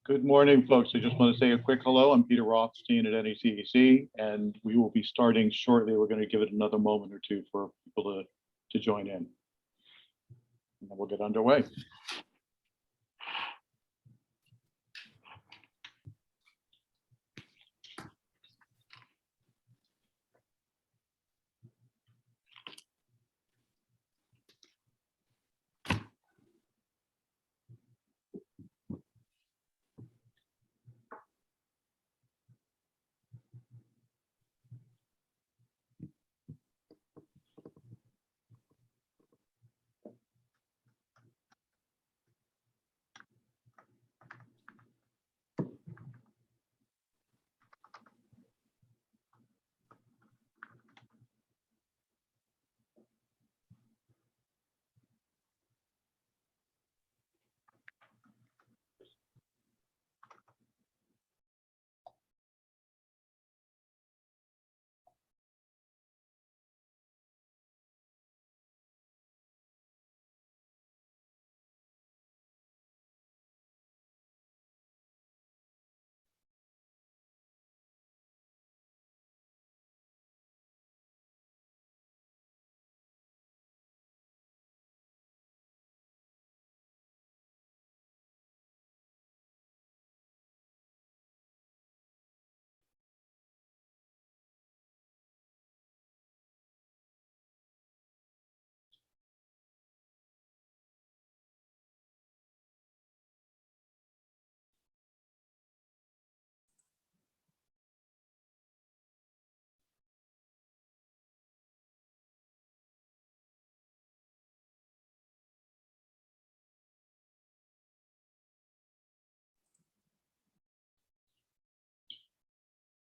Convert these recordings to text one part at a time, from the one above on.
Good morning, folks. I just want to say a quick hello. I'm Peter Rothstein at NECEC, and we will be starting shortly. We're going to give it another moment or two for people to join in, and then we'll get underway.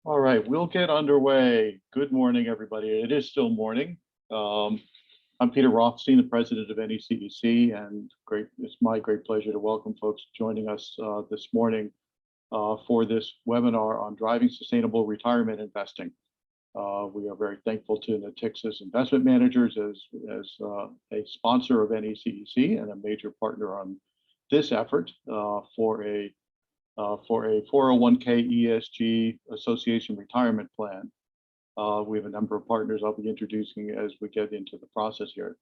All right, we'll get underway. Good morning, everybody. It is still morning. I'm Peter Rothstein, the president of NECEC, and it's my great pleasure to welcome folks joining us this morning for this webinar on driving sustainable retirement investing. We are very thankful to Natixis Investment Managers as a sponsor of NECEC and a major partner on this effort for a 401k ESG association retirement plan. We have a number of partners I'll be introducing as we get into the process here.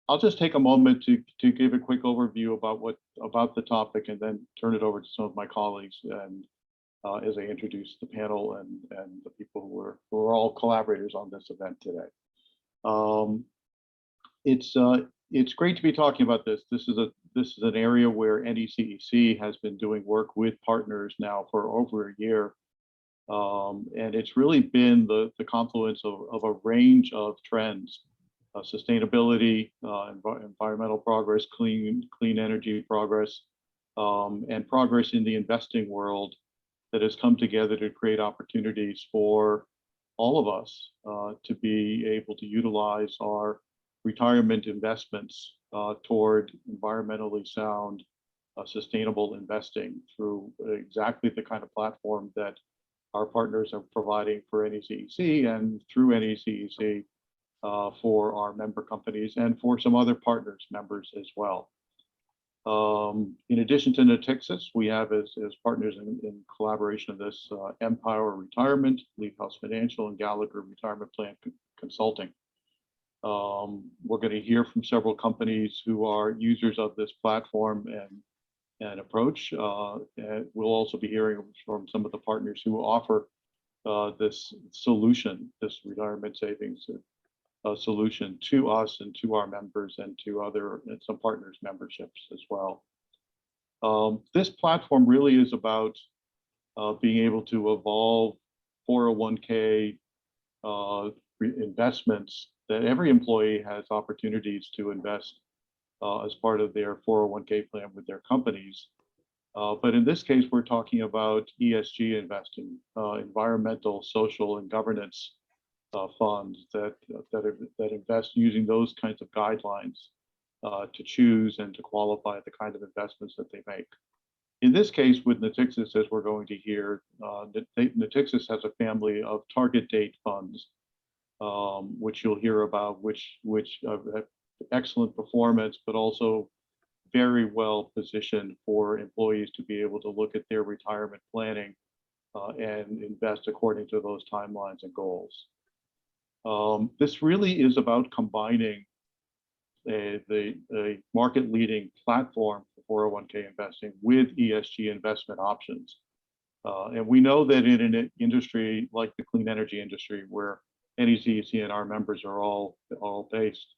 I'll just take a moment to give a quick overview about the topic and then turn it over to some of my colleagues and as I introduce the panel and the people who are all collaborators on this event today. It's great to be talking about this. This is an area where NECEC has been doing work with partners now for over a year. And it's really been the confluence of a range of trends, sustainability, environmental progress, clean energy progress, and progress in the investing world that has come together to create opportunities for all of us to be able to utilize our retirement investments toward environmentally sound, sustainable investing through exactly the kind of platform that our partners are providing for NECEC and through NECEC for our member companies and for some other partners, members as well. In addition to Natixis, we have as partners in collaboration of this Empower Retirement, Leaf House Financial, and Gallagher Retirement Plan Consulting. We're going to hear from several companies who are users of this platform and approach. And we'll also be hearing from some of the partners who offer this solution, this retirement savings solution to us and to our members and to some partners' memberships as well. This platform really is about being able to evolve 401k investments that every employee has opportunities to invest as part of their 401k plan with their companies. But in this case, we're talking about ESG investing, environmental, social, and governance funds that invest using those kinds of guidelines to choose and to qualify the kind of investments that they make. In this case, with Natixis, as we're going to hear, Natixis has a family of target date funds, which you'll hear about, which have excellent performance, but also very well positioned for employees to be able to look at their retirement planning and invest according to those timelines and goals. This really is about combining the market-leading platform for 401k investing with ESG investment options. And we know that in an industry like the clean energy industry, where NECEC and our members are all based,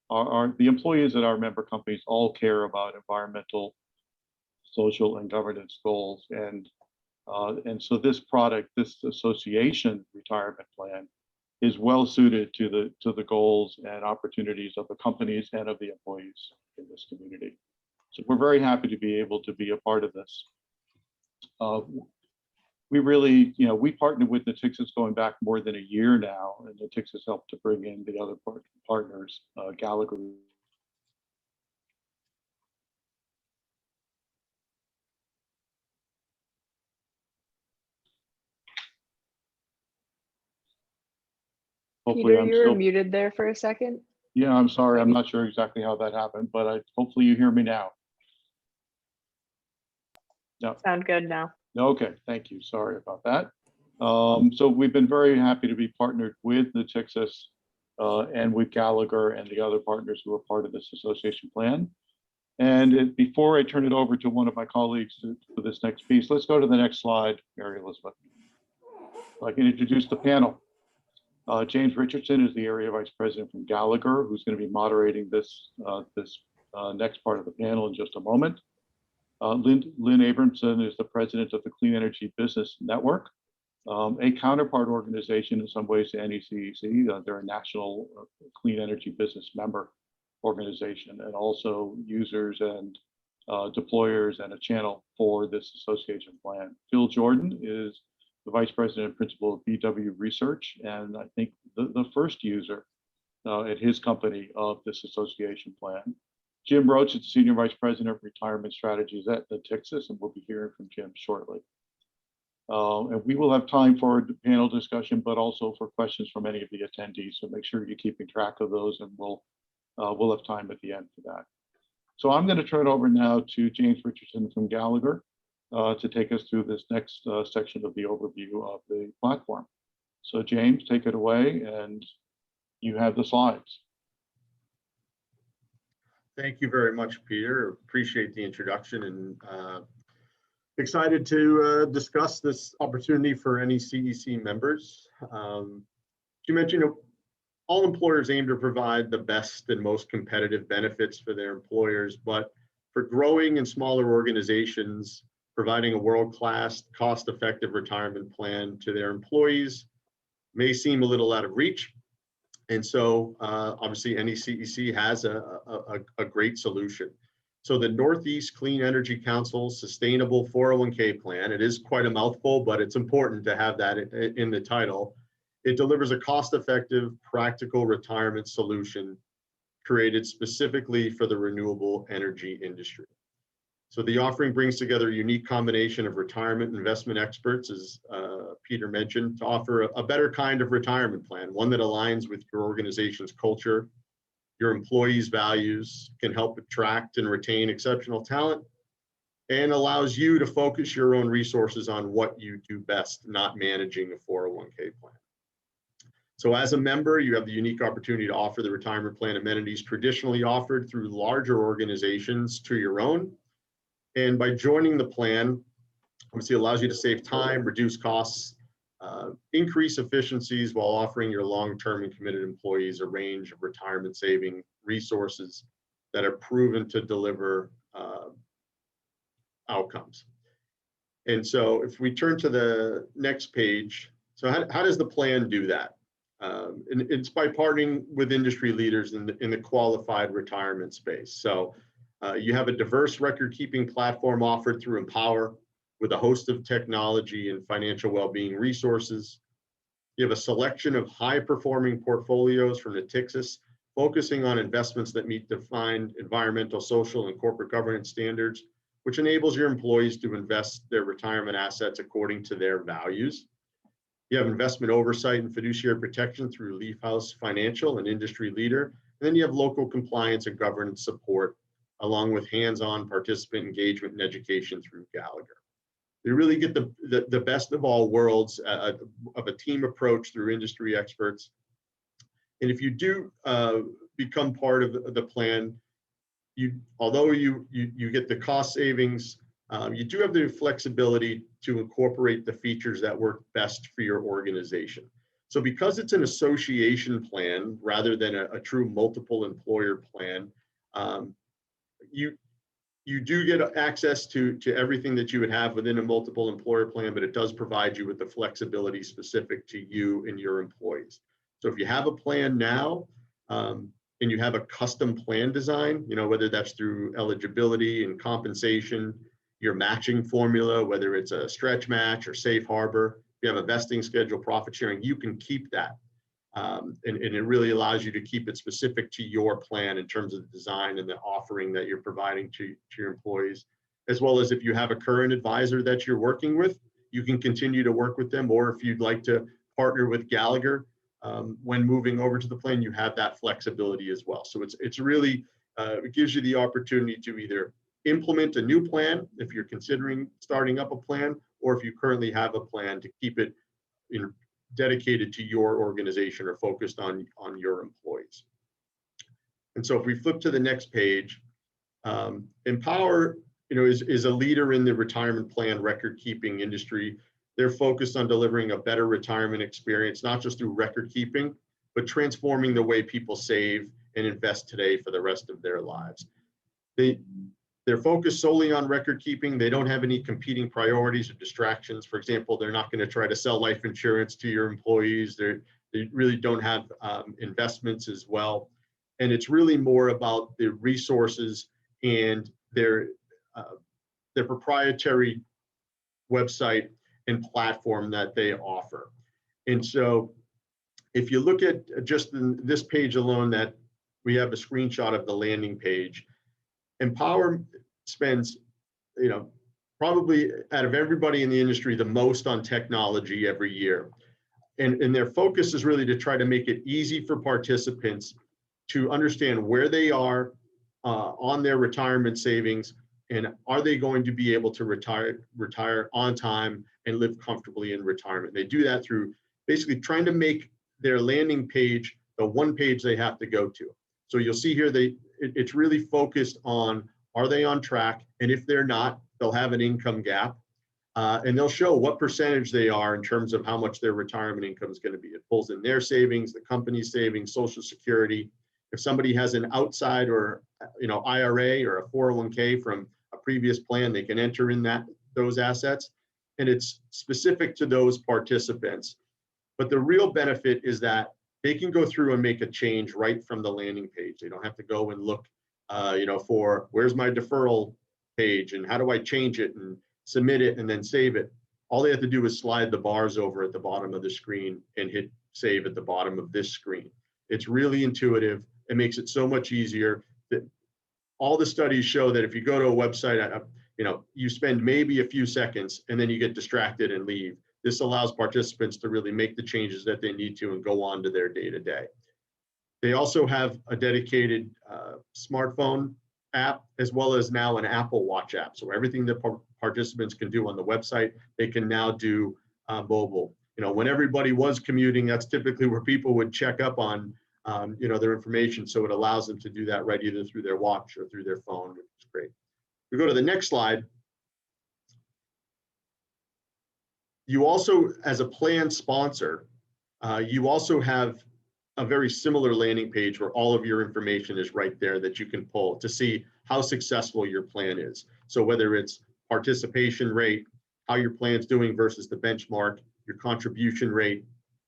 the employees at our member companies all care about environmental, social, and governance goals. And so this product, this association retirement plan, is well suited to the goals and opportunities of the companies and of the employees in this community. So we're very happy to be able to be a part of this. We really, we partnered with Natixis going back more than a year now, and Natixis helped to bring in the other partners, Gallagher. Hopefully, Peter, you were muted there for a second. Yeah, I'm sorry. I'm not sure exactly how that happened, but hopefully you hear me now. No. Sound good now. Okay, thank you. Sorry about that. So we've been very happy to be partnered with Natixis and with Gallagher and the other partners who are part of this association plan. And before I turn it over to one of my colleagues for this next piece, let's go to the next slide, Mary Elizabeth. I can introduce the panel. James Richardson is the Area Vice President from Gallagher, who's going to be moderating this next part of the panel in just a moment. Lynn Abramson is the President of the Clean Energy Business Network, a counterpart organization in some ways to NECEC. They're a national clean energy business member organization, and also users and deployers and a channel for this association plan. Phil Jordan is the Vice President and Principal of BW Research, and I think the first user at his company of this association plan. Jim Roach is the Senior Vice President of Retirement Strategies at Natixis, and we'll be hearing from Jim shortly. And we will have time for a panel discussion, but also for questions from any of the attendees. So make sure you're keeping track of those, and we'll have time at the end for that. So I'm going to turn it over now to James Richardson from Gallagher to take us through this next section of the overview of the platform. So James, take it away, and you have the slides. Thank you very much, Peter. Appreciate the introduction, and excited to discuss this opportunity for NECEC members. You mentioned all employers aim to provide the best and most competitive benefits for their employers, but for growing and smaller organizations, providing a world-class, cost-effective retirement plan to their employees may seem a little out of reach. And so obviously NECEC has a great solution. So the Northeast Clean Energy Council Sustainable 401k Plan, it is quite a mouthful, but it's important to have that in the title. It delivers a cost-effective, practical retirement solution created specifically for the renewable energy industry. So the offering brings together a unique combination of retirement investment experts, as Peter mentioned, to offer a better kind of retirement plan, one that aligns with your organization's culture, your employees' values, can help attract and retain exceptional talent, and allows you to focus your own resources on what you do best, not managing a 401k plan. So as a member, you have the unique opportunity to offer the retirement plan amenities traditionally offered through larger organizations to your own. And by joining the plan, obviously allows you to save time, reduce costs, increase efficiencies while offering your long-term and committed employees a range of retirement saving resources that are proven to deliver outcomes. And so if we turn to the next page, so how does the plan do that? And it's by partnering with industry leaders in the qualified retirement space. So you have a diverse record-keeping platform offered through Empower with a host of technology and financial well-being resources. You have a selection of high-performing portfolios from Natixis, focusing on investments that meet defined environmental, social, and corporate governance standards, which enables your employees to invest their retirement assets according to their values. You have investment oversight and fiduciary protection through Leaf House Financial, an industry leader. And then you have local compliance and governance support along with hands-on participant engagement and education through Gallagher. You really get the best of all worlds of a team approach through industry experts. And if you do become part of the plan, although you get the cost savings, you do have the flexibility to incorporate the features that work best for your organization. So because it's an association plan rather than a true multiple employer plan, you do get access to everything that you would have within a multiple employer plan, but it does provide you with the flexibility specific to you and your employees. So if you have a plan now, and you have a custom plan design, whether that's through eligibility and compensation, your matching formula, whether it's a stretch match or safe harbor, if you have a vesting schedule, profit sharing, you can keep that. And it really allows you to keep it specific to your plan in terms of the design and the offering that you're providing to your employees, as well as if you have a current advisor that you're working with, you can continue to work with them, or if you'd like to partner with Gallagher when moving over to the plan, you have that flexibility as well. So it's really, it gives you the opportunity to either implement a new plan if you're considering starting up a plan, or if you currently have a plan, to keep it dedicated to your organization or focused on your employees. And so if we flip to the next page, Empower is a leader in the retirement plan record keeping industry. They're focused on delivering a better retirement experience, not just through record keeping, but transforming the way people save and invest today for the rest of their lives. They're focused solely on record keeping. They don't have any competing priorities or distractions. For example, they're not going to try to sell life insurance to your employees. They really don't have investments as well. And it's really more about the resources and their proprietary website and platform that they offer. And so if you look at just this page alone, that we have a screenshot of the landing page, Empower spends, probably out of everybody in the industry, the most on technology every year. And their focus is really to try to make it easy for participants to understand where they are on their retirement savings, and are they going to be able to retire on time and live comfortably in retirement. They do that through basically trying to make their landing page the one page they have to go to. So you'll see here, it's really focused on, are they on track? And if they're not, they'll have an income gap. And they'll show what percentage they are in terms of how much their retirement income is going to be. It pulls in their savings, the company's savings, Social Security. If somebody has an outside or IRA or a 401k from a previous plan, they can enter in those assets. And it's specific to those participants. But the real benefit is that they can go through and make a change right from the landing page. They don't have to go and look, for where's my deferral page and how do I change it and submit it and then save it. All they have to do is slide the bars over at the bottom of the screen and hit save at the bottom of this screen. It's really intuitive. It makes it so much easier. That all the studies show that if you go to a website, you spend maybe a few seconds and then you get distracted and leave. This allows participants to really make the changes that they need to and go on to their day-to-day. They also have a dedicated smartphone app, as well as now an Apple Watch app. So everything that participants can do on the website, they can now do mobile. When everybody was commuting, that's typically where people would check up on their information. So it allows them to do that right either through their watch or through their phone, which is great. We go to the next slide. You also, as a plan sponsor, you also have a very similar landing page where all of your information is right there that you can pull to see how successful your plan is. So whether it's participation rate, how your plan's doing versus the benchmark, your contribution rate,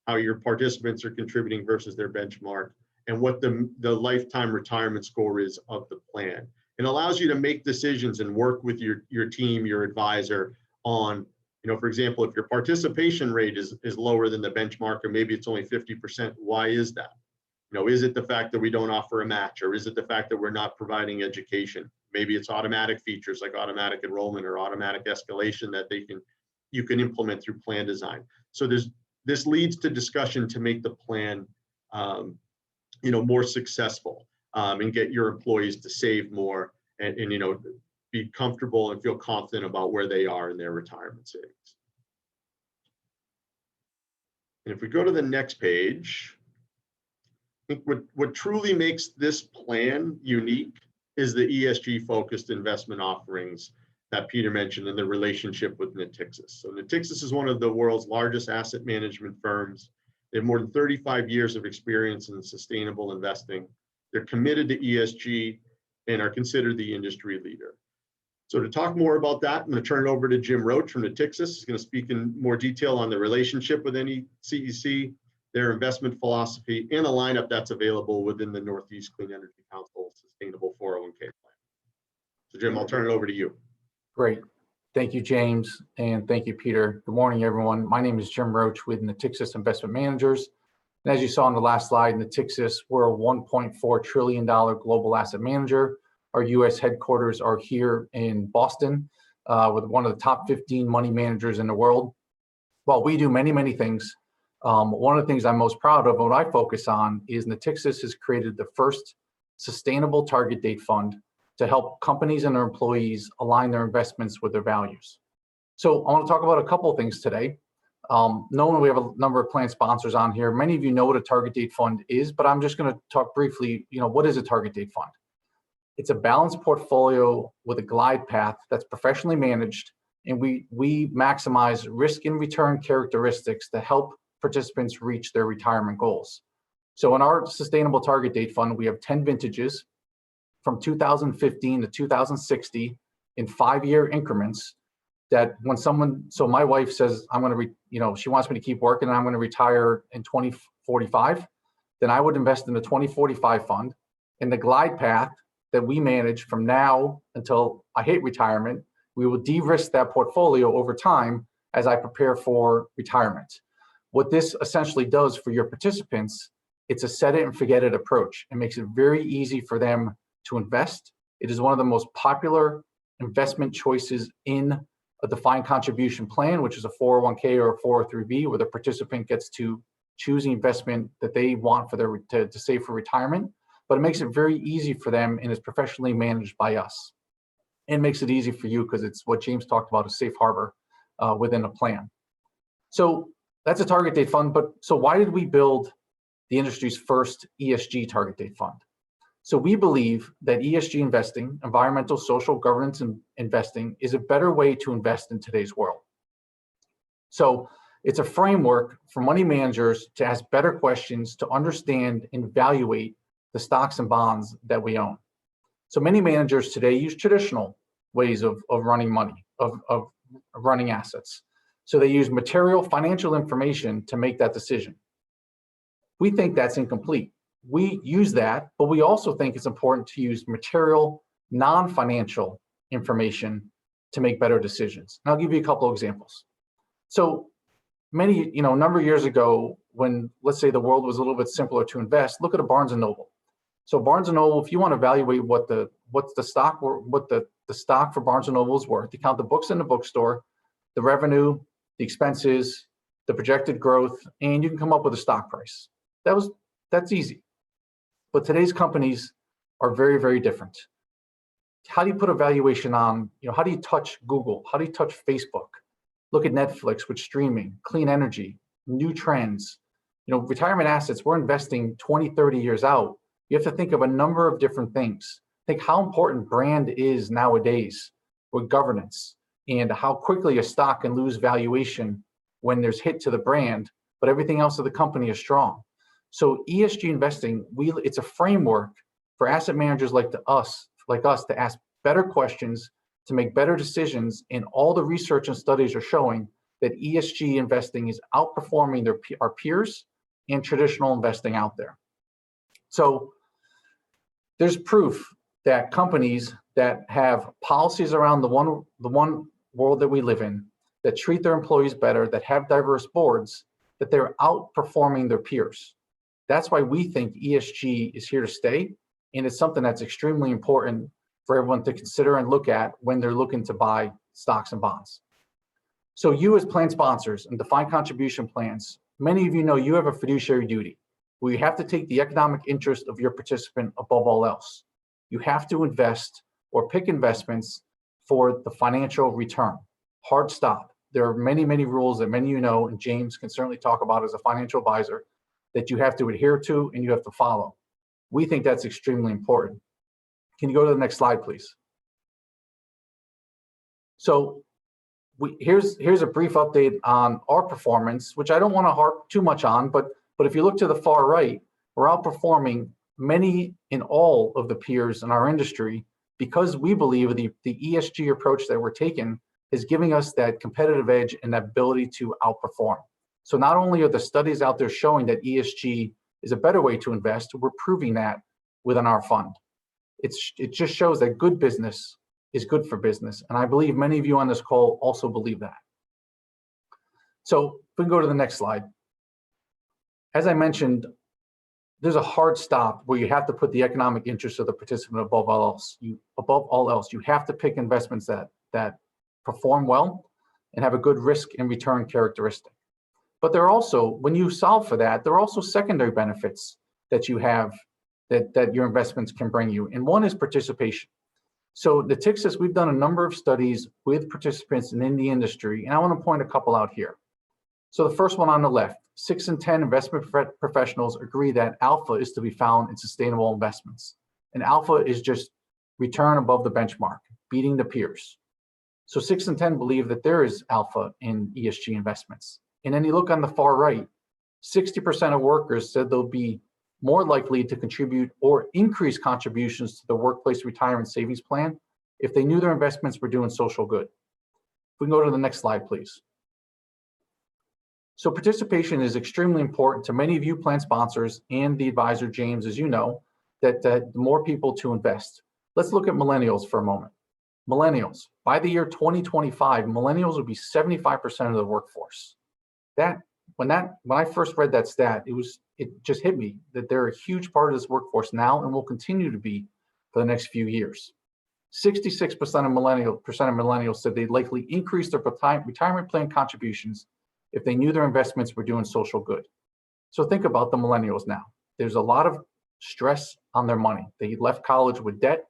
how your participants are contributing versus their benchmark, and what the lifetime retirement score is of the plan. It allows you to make decisions and work with your team, your advisor on, for example, if your participation rate is lower than the benchmark, or maybe it's only 50%, why is that? Is it the fact that we don't offer a match, or is it the fact that we're not providing education? Maybe it's automatic features like automatic enrollment or automatic escalation that you can implement through plan design. So this leads to discussion to make the plan more successful and get your employees to save more and be comfortable and feel confident about where they are in their retirement savings. And if we go to the next page, I think what truly makes this plan unique is the ESG focused investment offerings that Peter mentioned and the relationship with Natixis. So Natixis is one of the world's largest asset management firms. They have more than 35 years of experience in sustainable investing. They're committed to ESG and are considered the industry leader. So to talk more about that, I'm going to turn it over to Jim Roach from Natixis. He's going to speak in more detail on the relationship with NECEC, their investment philosophy, and the lineup that's available within the Northeast Clean Energy Council Sustainable 401k plan. So Jim, I'll turn it over to you. Great. Thank you, James, and thank you, Peter. Good morning, everyone. My name is Jim Roach with Natixis Investment Managers. And as you saw on the last slide, Natixis, we're a $1.4 trillion global asset manager. Our US headquarters are here in Boston with one of the top 15 money managers in the world. Well, we do many, many things. One of the things I'm most proud of, what I focus on, is Natixis has created the first sustainable target date fund to help companies and their employees align their investments with their values. So I want to talk about a couple of things today. Knowing we have a number of plan sponsors on here, many of you know what a target date fund is, but I'm just going to talk briefly, what is a target date fund? It's a balanced portfolio with a glide path that's professionally managed, and we maximize risk and return characteristics to help participants reach their retirement goals. So in our sustainable target date fund, we have 10 vintages from 2015 to 2060 in 5-year increments. That when so my wife says, I'm going to, she wants me to keep working and I'm going to retire in 2045, then I would invest in the 2045 fund. And the glide path that we manage from now until I hit retirement, we will de-risk that portfolio over time as I prepare for retirement. What this essentially does for your participants, it's a set it and forget it approach. It makes it very easy for them to invest. It is one of the most popular investment choices in a defined contribution plan, which is a 401k or a 403b, where the participant gets to choose the investment that they want for to save for retirement. But it makes it very easy for them and is professionally managed by us. And makes it easy for you because it's what James talked about, a safe harbor within a plan. So that's a target date fund. But so why did we build the industry's first ESG target date fund? So we believe that ESG investing, environmental, social, governance, and investing, is a better way to invest in today's world. So it's a framework for money managers to ask better questions, to understand and evaluate the stocks and bonds that we own. So many managers today use traditional ways of running money, of running assets. So they use material financial information to make that decision. We think that's incomplete. We use that, but we also think it's important to use material, non-financial information to make better decisions. And I'll give you a couple of examples. So many, a number of years ago, when let's say the world was a little bit simpler to invest, look at a Barnes & Noble. So Barnes & Noble, if you want to evaluate what the stock for Barnes & Noble is worth, you count the books in the bookstore, the revenue, the expenses, the projected growth, and you can come up with a stock price. That's easy. But today's companies are very, very different. How do you put a valuation on, how do you touch Google? How do you touch Facebook? Look at Netflix with streaming, clean energy, new trends. Retirement assets, we're investing 20, 30 years out. You have to think of a number of different things. Think how important brand is nowadays with governance and how quickly a stock can lose valuation when there's hit to the brand, but everything else of the company is strong. So ESG investing, it's a framework for asset managers like us to ask better questions, to make better decisions, and all the research and studies are showing that ESG investing is outperforming our peers and traditional investing out there. So there's proof that companies that have policies around the one world that we live in, that treat their employees better, that have diverse boards, that they're outperforming their peers. That's why we think ESG is here to stay, and it's something that's extremely important for everyone to consider and look at when they're looking to buy stocks and bonds. So you as plan sponsors and defined contribution plans, many of you know you have a fiduciary duty where you have to take the economic interest of your participant above all else. You have to invest or pick investments for the financial return. Hard stop. There are many, many rules that many of you know, and James can certainly talk about as a financial advisor, that you have to adhere to and you have to follow. We think that's extremely important. Can you go to the next slide, please? So here's a brief update on our performance, which I don't want to harp too much on, but if you look to the far right, we're outperforming many in all of the peers in our industry because we believe the ESG approach that we're taking is giving us that competitive edge and that ability to outperform. So not only are the studies out there showing that ESG is a better way to invest, we're proving that within our fund. It just shows that good business is good for business. And I believe many of you on this call also believe that. So if we can go to the next slide. As I mentioned, there's a hard stop where you have to put the economic interest of the participant above all else. You have to pick investments that perform well and have a good risk and return characteristic. But there are also, when you solve for that, there are also secondary benefits that you have that your investments can bring you. And one is participation. So Natixis, we've done a number of studies with participants in the industry, and I want to point a couple out here. So the first one on the left, 6 in 10 investment professionals agree that alpha is to be found in sustainable investments. And alpha is just return above the benchmark, beating the peers. So 6 in 10 believe that there is alpha in ESG investments. And then you look on the far right, 60% of workers said they'll be more likely to contribute or increase contributions to the workplace retirement savings plan if they knew their investments were doing social good. If we can go to the next slide, please. So participation is extremely important to many of you plan sponsors and the advisor, James, as you know, that more people to invest. Let's look at millennials for a moment. Millennials, by the year 2025, millennials will be 75% of the workforce. When I first read that stat, it just hit me that they're a huge part of this workforce now and will continue to be for the next few years. 66% of millennials said they'd likely increase their retirement plan contributions if they knew their investments were doing social good. So think about the millennials now. There's a lot of stress on their money. They left college with debt.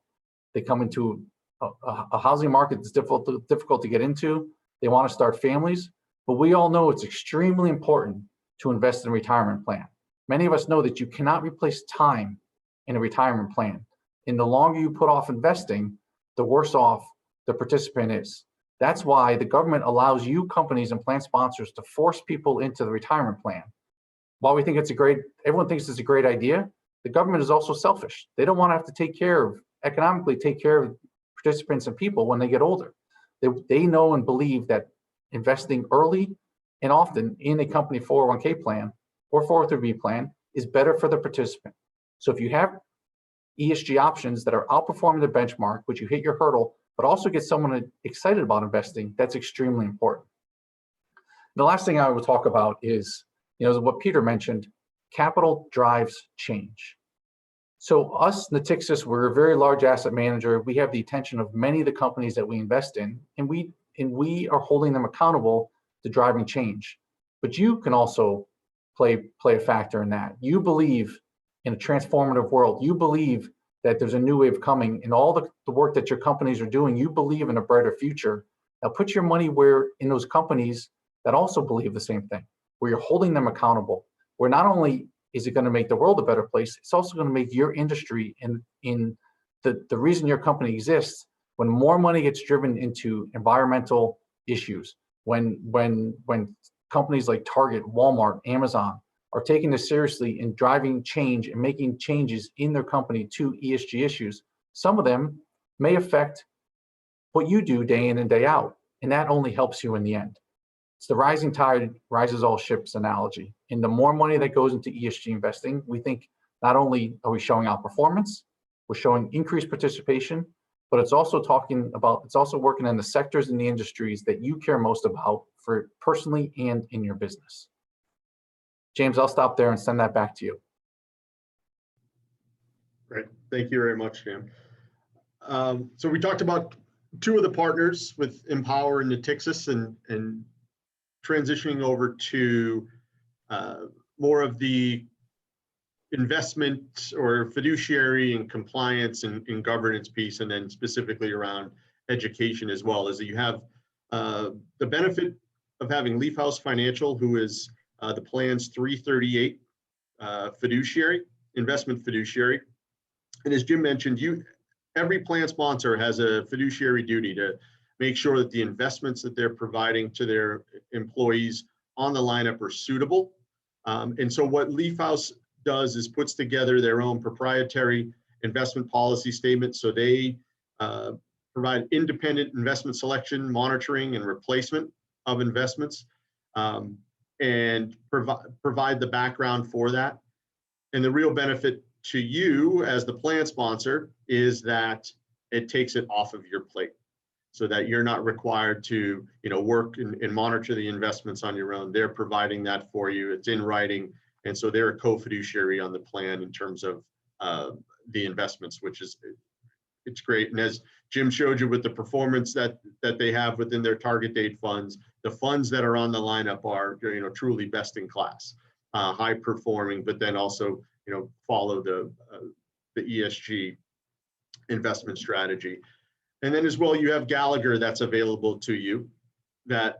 They come into a housing market that's difficult to get into. They want to start families. But we all know it's extremely important to invest in a retirement plan. Many of us know that you cannot replace time in a retirement plan. And the longer you put off investing, the worse off the participant is. That's why the government allows you companies and plan sponsors to force people into the retirement plan. While we think everyone thinks it's a great idea, the government is also selfish. They don't want to have to economically take care of participants and people when they get older. They know and believe that investing early and often in a company 401k plan or 403b plan is better for the participant. So if you have ESG options that are outperforming the benchmark, which you hit your hurdle, but also get someone excited about investing, that's extremely important. The last thing I will talk about is, what Peter mentioned, capital drives change. So us, Natixis, we're a very large asset manager. We have the attention of many of the companies that we invest in, and we are holding them accountable to driving change. But you can also play a factor in that. You believe in a transformative world. You believe that there's a new wave coming, and all the work that your companies are doing, you believe in a brighter future. Now put your money in those companies that also believe the same thing, where you're holding them accountable, where not only is it going to make the world a better place, it's also going to make your industry and in the reason your company exists. When more money gets driven into environmental issues, when companies like Target, Walmart, Amazon are taking this seriously and driving change and making changes in their company to ESG issues, some of them may affect what you do day in and day out, and that only helps you in the end. It's the rising tide rises all ships analogy. And the more money that goes into ESG investing, we think not only are we showing outperformance, we're showing increased participation, but it's also working in the sectors and the industries that you care most about for personally and in your business. James, I'll stop there and send that back to you. Great. Thank you very much, Jim. So we talked about two of the partners with Empower and Natixis and transitioning over to more of the investment or fiduciary and compliance and governance piece, and then specifically around education as well, is that you have the benefit of having Leaf House Financial, who is the plan's 338 fiduciary, investment fiduciary. And as Jim mentioned, every plan sponsor has a fiduciary duty to make sure that the investments that they're providing to their employees on the lineup are suitable. And so what Leaf House does is puts together their own proprietary investment policy statement. So they provide independent investment selection, monitoring, and replacement of investments, and provide the background for that. And the real benefit to you as the plan sponsor is that it takes it off of your plate, so that you're not required to, work and monitor the investments on your own. They're providing that for you. It's in writing. And so they're a co-fiduciary on the plan in terms of the investments, which is, it's great. And as Jim showed you with the performance that they have within their target date funds, the funds that are on the lineup are, truly best in class, high performing, but then also, follow the ESG investment strategy. And then as well, you have Gallagher that's available to you. That,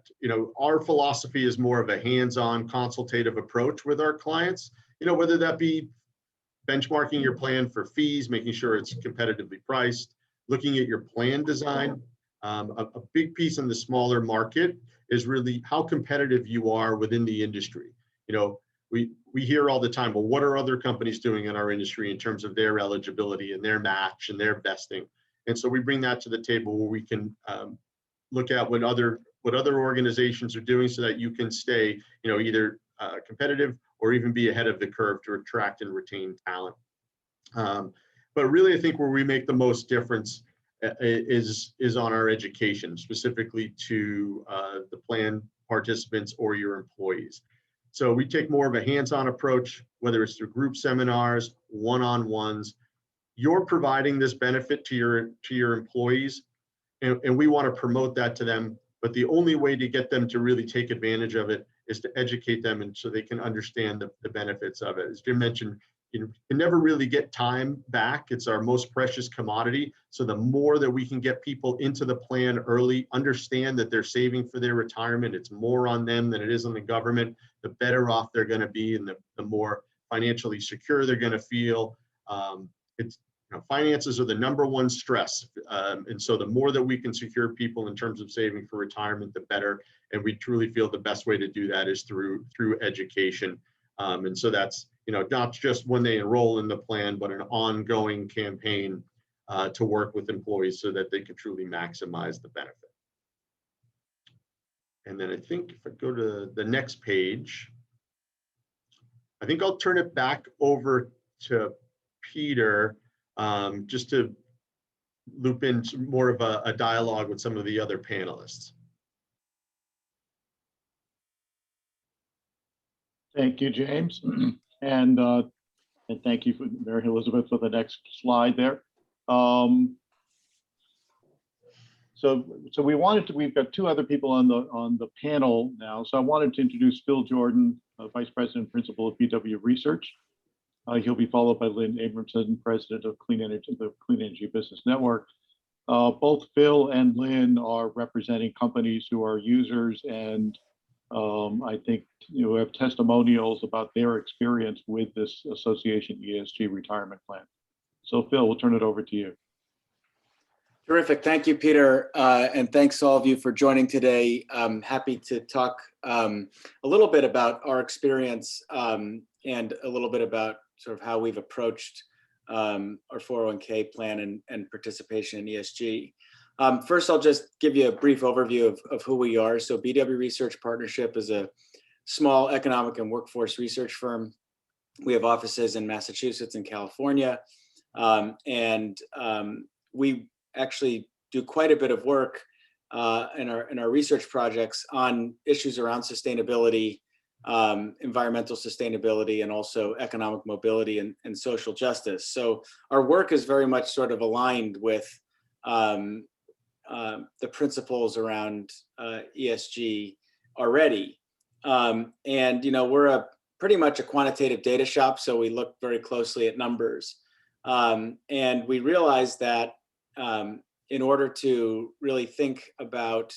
our philosophy is more of a hands-on consultative approach with our clients, whether that be benchmarking your plan for fees, making sure it's competitively priced, looking at your plan design. A big piece in the smaller market is really how competitive you are within the industry. We hear all the time, well, what are other companies doing in our industry in terms of their eligibility and their match and their vesting? And so we bring that to the table where we can look at what other organizations are doing, so that you can stay, either competitive or even be ahead of the curve to attract and retain talent. But really, I think where we make the most difference is on our education, specifically to the plan participants or your employees. So we take more of a hands-on approach, whether it's through group seminars, one-on-ones. You're providing this benefit to your employees, and we want to promote that to them. But the only way to get them to really take advantage of it is to educate them, and so they can understand the benefits of it. As Jim mentioned, you can never really get time back. It's our most precious commodity. So the more that we can get people into the plan early, understand that they're saving for their retirement, it's more on them than it is on the government, the better off they're going to be, and the more financially secure they're going to feel. Finances are the number one stress. And so the more that we can secure people in terms of saving for retirement, the better. And we truly feel the best way to do that is through education. And so that's, not just when they enroll in the plan, but an ongoing campaign to work with employees so that they can truly maximize the benefit. And then I think if I go to the next page, I think I'll turn it back over to Peter, just to loop in more of a dialogue with some of the other panelists. Thank you, James. And thank you, Mary Elizabeth, for the next slide there. So we've got two other people on the panel now. So I wanted to introduce Phil Jordan, Vice President and Principal of BW Research. He'll be followed by Lynn Abramson, President of the Clean Energy Business Network. Both Phil and Lynn are representing companies who are users, and I think have testimonials about their experience with this association ESG retirement plan. So Phil, we'll turn it over to you. Terrific. Thank you, Peter. And thanks to all of you for joining today. I'm happy to talk a little bit about our experience and a little bit about sort of how we've approached our 401k plan and participation in ESG. First, I'll just give you a brief overview of who we are. So BW Research Partnership is a small economic and workforce research firm. We have offices in Massachusetts and California. We actually do quite a bit of work in our research projects on issues around sustainability, environmental sustainability, and also economic mobility and social justice. So our work is very much sort of aligned with the principles around ESG already. We're pretty much a quantitative data shop, so we look very closely at numbers. And we realized that in order to really think about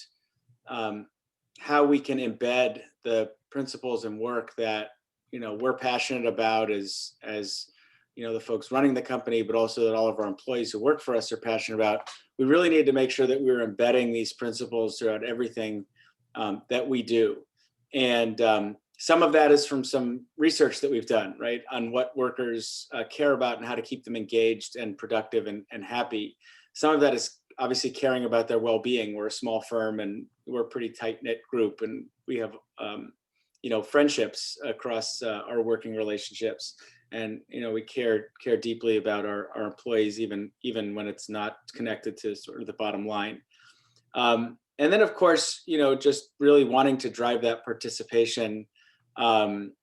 how we can embed the principles and work that we're passionate about as the folks running the company, but also that all of our employees who work for us are passionate about, we really need to make sure that we're embedding these principles throughout everything that we do. And some of that is from some research that we've done, right, on what workers care about and how to keep them engaged and productive and happy. Some of that is obviously caring about their well-being. We're a small firm and we're a pretty tight-knit group, and we have friendships across our working relationships. And we care deeply about our employees, even when it's not connected to sort of the bottom line. And then, of course, just really wanting to drive that participation in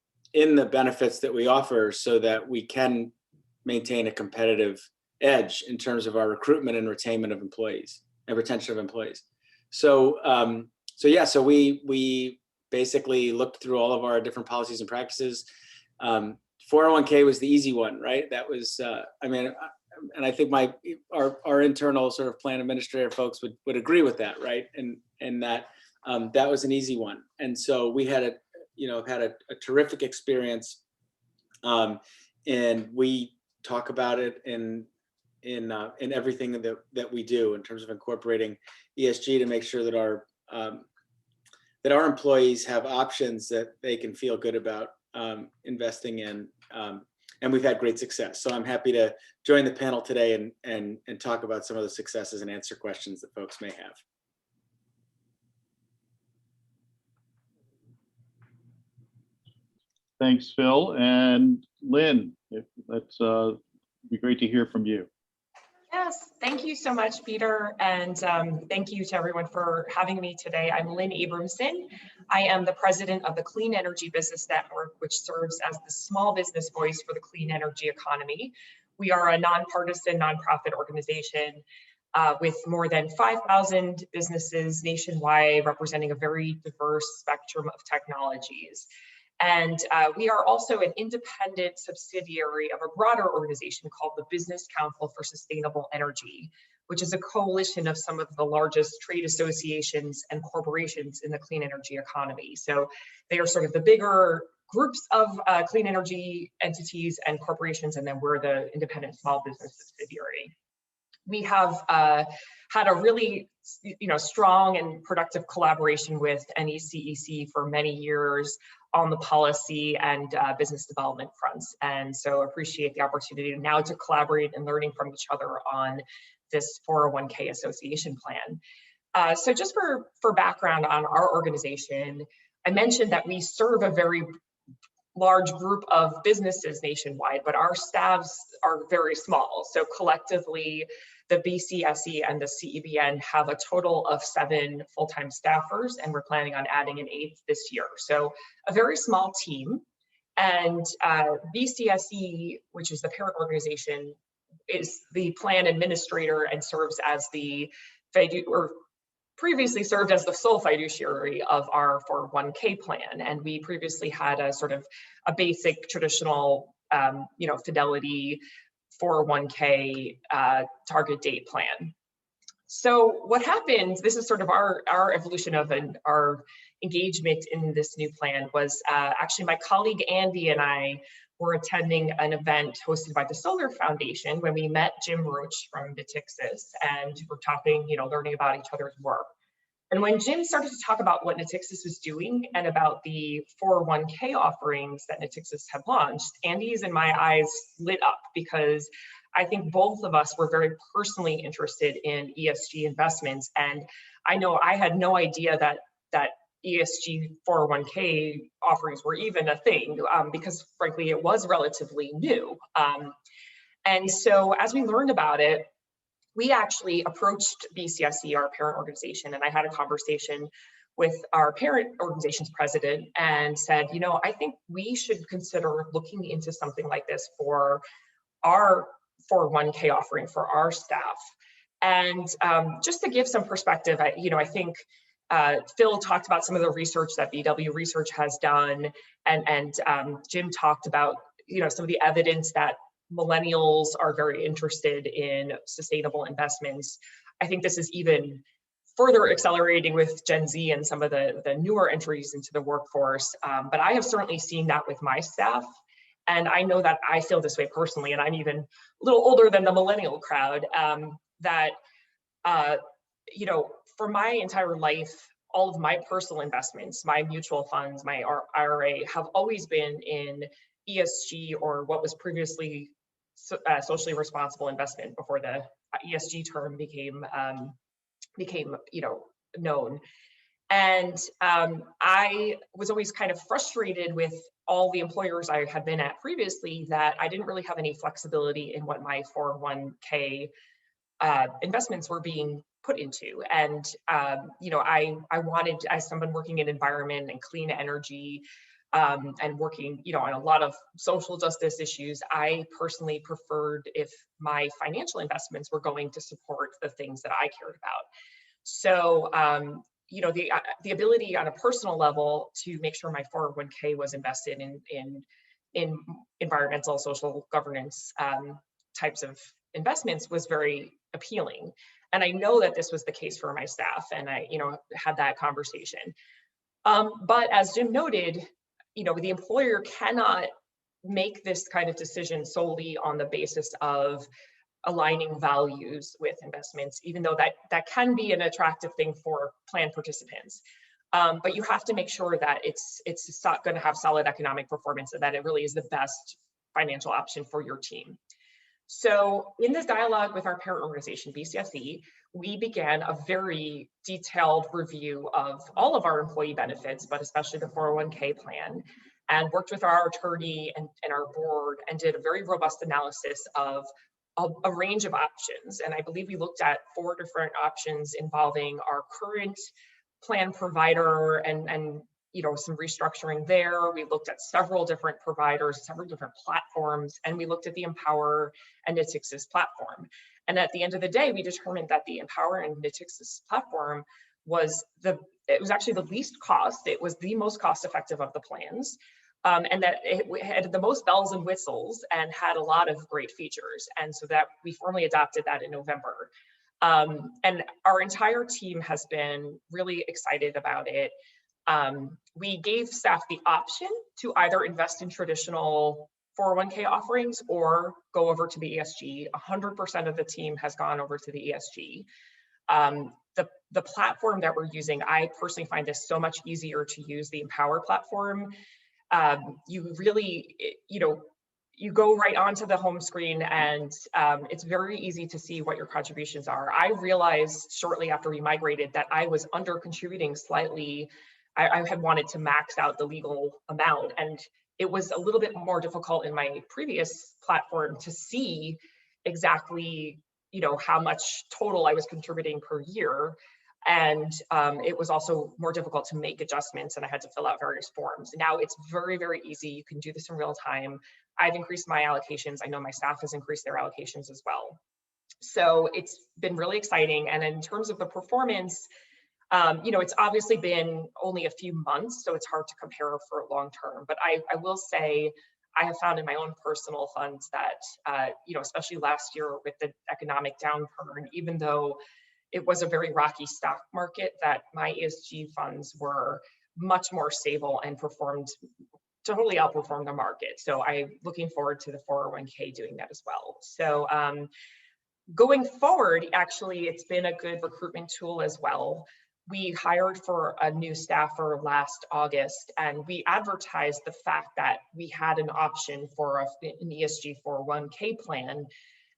the benefits that we offer, so that we can maintain a competitive edge in terms of our recruitment and retention of employees. So so we basically looked through all of our different policies and practices. 401k was the easy one, right? That was, and I think our internal sort of plan administrator folks would agree with that, right? And that that was an easy one. And so we had a terrific experience, and we talk about it in everything that we do in terms of incorporating ESG to make sure that our employees have options that they can feel good about investing in, and we've had great success. So I'm happy to join the panel today and talk about some of the successes and answer questions that folks may have. Thanks, Phil. And Lynn, let's be great to hear from you. Yes, thank you so much, Peter. And thank you to everyone for having me today. I'm Lynn Abramson. I am the president of the Clean Energy Business Network, which serves as the small business voice for the clean energy economy. We are a nonpartisan nonprofit organization with more than 5,000 businesses nationwide, representing a very diverse spectrum of technologies. And we are also an independent subsidiary of a broader organization called the Business Council for Sustainable Energy, which is a coalition of some of the largest trade associations and corporations in the clean energy economy. So they are sort of the bigger groups of clean energy entities and corporations, and then we're the independent small business subsidiary. We have had a really strong and productive collaboration with NECEC for many years on the policy and business development fronts. And so appreciate the opportunity now to collaborate and learning from each other on this 401k association plan. So just for background on our organization, I mentioned that we serve a very large group of businesses nationwide, but our staffs are very small. So collectively, the BCSE and the CEBN have a total of 7 full-time staffers, and we're planning on adding an 8th this year. So a very small team. And BCSE, which is the parent organization, is the plan administrator and serves as previously served as the sole fiduciary of our 401k plan. And we previously had a sort of a basic traditional, Fidelity 401k target date plan. So what happens, this is sort of our evolution of our engagement in this new plan was actually my colleague Andy and I were attending an event hosted by the Solar Foundation when we met Jim Roach from Natixis, and we're talking, learning about each other's work. And when Jim started to talk about what Natixis was doing and about the 401k offerings that Natixis had launched, Andy's and my eyes lit up, because I think both of us were very personally interested in ESG investments. And I know I had no idea that ESG 401k offerings were even a thing, because frankly, it was relatively new. And so as we learned about it, we actually approached BCSE, our parent organization, and I had a conversation with our parent organization's president and said, I think we should consider looking into something like this for our 401k offering for our staff. And just to give some perspective, I think Phil talked about some of the research that VW Research has done, and Jim talked about, you know, some of the evidence that millennials are very interested in sustainable investments. I think this is even further accelerating with Gen Z and some of the newer entries into the workforce. But I have certainly seen that with my staff. And I know that I feel this way personally, and I'm even a little older than the millennial crowd, that, you know, for my entire life, all of my personal investments, my mutual funds, my IRA have always been in ESG, or what was previously socially responsible investment before the ESG term became, you know, known. And I was always kind of frustrated with all the employers I had been at previously that I didn't really have any flexibility in what my 401k investments were being put into. And, you know, I wanted, as someone working in environment and clean energy, and working, you know, on a lot of social justice issues, I personally preferred if my financial investments were going to support the things that I cared about. So, you know, the ability on a personal level to make sure my 401k was invested in environmental, social governance types of investments was very appealing. And I know that this was the case for my staff, and I, you know, had that conversation. But as Jim noted, you know, the employer cannot make this kind of decision solely on the basis of aligning values with investments, even though that can be an attractive thing for plan participants. But you have to make sure that it's going to have solid economic performance and that it really is the best financial option for your team. So in this dialogue with our parent organization, BCSE, we began a very detailed review of all of our employee benefits, but especially the 401k plan, and worked with our attorney and our board and did a very robust analysis of a range of options. And I believe we looked at 4 different options involving our current plan provider and you know, some restructuring there. We looked at several different providers, several different platforms, and we looked at the Empower and Natixis platform. And at the end of the day, we determined that the Empower and Natixis platform was actually the least cost. It was the most cost-effective of the plans. And that it had the most bells and whistles and had a lot of great features. And so that we formally adopted that in November. And our entire team has been really excited about it. We gave staff the option to either invest in traditional 401k offerings or go over to the ESG. 100% of the team has gone over to the ESG. The platform that we're using, I personally find this so much easier to use, the Empower platform. You really, you know, you go right onto the home screen and it's very easy to see what your contributions are. I realized shortly after we migrated that I was under contributing slightly. I had wanted to max out the legal amount, and it was a little bit more difficult in my previous platform to see exactly, you know, how much total I was contributing per year. And it was also more difficult to make adjustments, and I had to fill out various forms. Now it's very, very easy. You can do this in real time. I've increased my allocations. I know my staff has increased their allocations as well. So it's been really exciting. And in terms of the performance, you know, it's obviously been only a few months, so it's hard to compare for long term. But I will say, I have found in my own personal funds that, you know, especially last year with the economic downturn, even though it was a very rocky stock market, that my ESG funds were much more stable and totally outperformed the market. So I'm looking forward to the 401k doing that as well. So going forward, actually, it's been a good recruitment tool as well. We hired for a new staffer last August, and we advertised the fact that we had an option for an ESG 401k plan.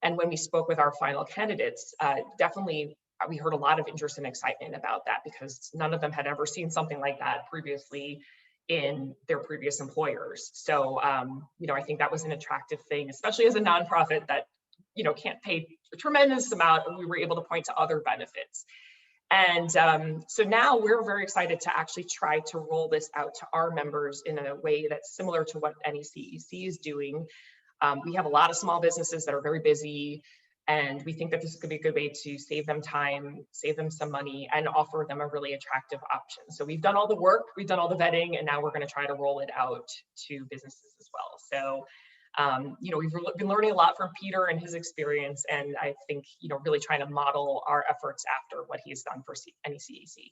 And when we spoke with our final candidates, definitely we heard a lot of interest and excitement about that, because none of them had ever seen something like that previously in their previous employers. So, you know, I think that was an attractive thing, especially as a nonprofit that, you know, can't pay a tremendous amount, and we were able to point to other benefits. And so now we're very excited to actually try to roll this out to our members in a way that's similar to what NECEC is doing. We have a lot of small businesses that are very busy. And we think that this is going to be a good way to save them time, save them some money, and offer them a really attractive option. So we've done all the work, we've done all the vetting, and now we're going to try to roll it out to businesses as well. So, we've been learning a lot from Peter and his experience, and I think, really trying to model our efforts after what he's done for NECEC.